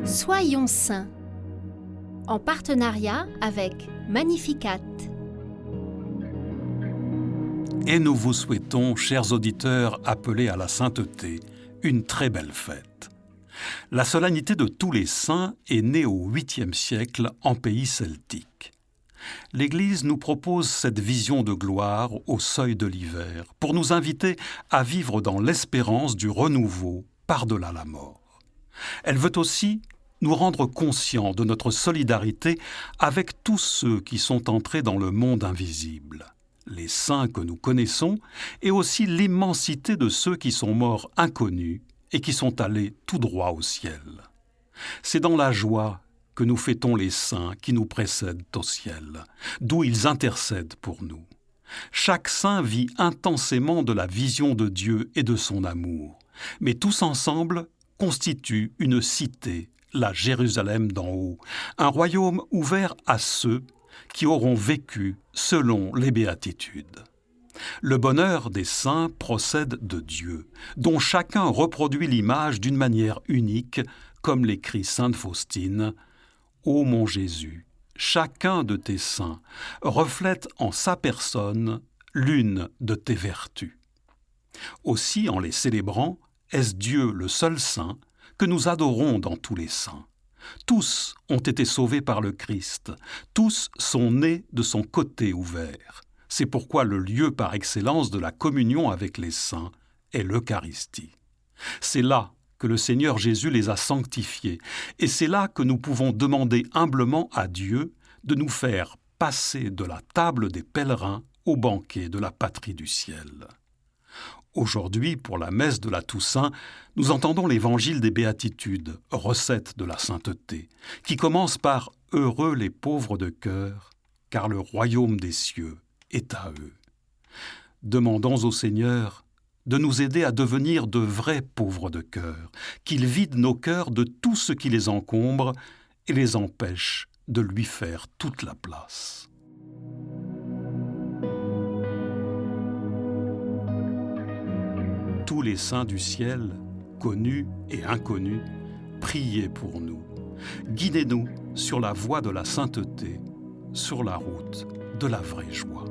Soyons saints, en partenariat avec Magnificat. Et nous vous souhaitons, chers auditeurs appelés à la sainteté, une très belle fête. La solennité de tous les saints est née au 8e siècle en pays celtique. L'Église nous propose cette vision de gloire au seuil de l'hiver pour nous inviter à vivre dans l'espérance du renouveau par-delà la mort. Elle veut aussi nous rendre conscients de notre solidarité avec tous ceux qui sont entrés dans le monde invisible, les saints que nous connaissons et aussi l'immensité de ceux qui sont morts inconnus et qui sont allés tout droit au ciel. C'est dans la joie que nous fêtons les saints qui nous précèdent au ciel, d'où ils intercèdent pour nous. Chaque saint vit intensément de la vision de Dieu et de son amour, mais tous ensemble constituent une cité, la Jérusalem d'en haut, un royaume ouvert à ceux qui auront vécu selon les béatitudes. Le bonheur des saints procède de Dieu, dont chacun reproduit l'image d'une manière unique, comme l'écrit sainte Faustine. Ô mon Jésus, chacun de tes saints reflète en sa personne l'une de tes vertus. Aussi, en les célébrant, est-ce Dieu le seul saint que nous adorons dans tous les saints. Tous ont été sauvés par le Christ, tous sont nés de son côté ouvert. C'est pourquoi le lieu par excellence de la communion avec les saints est l'Eucharistie. C'est là que le Seigneur Jésus les a sanctifiés, et c'est là que nous pouvons demander humblement à Dieu de nous faire passer de la table des pèlerins au banquet de la patrie du ciel. Aujourd'hui, pour la messe de la Toussaint, nous entendons l'évangile des béatitudes, recette de la sainteté, qui commence par « Heureux les pauvres de cœur, car le royaume des cieux est à eux ». Demandons au Seigneur de nous aider à devenir de vrais pauvres de cœur, qu'il vide nos cœurs de tout ce qui les encombre et les empêche de lui faire toute la place. Tous les saints du ciel, connus et inconnus, priez pour nous. Guidez-nous sur la voie de la sainteté, sur la route de la vraie joie.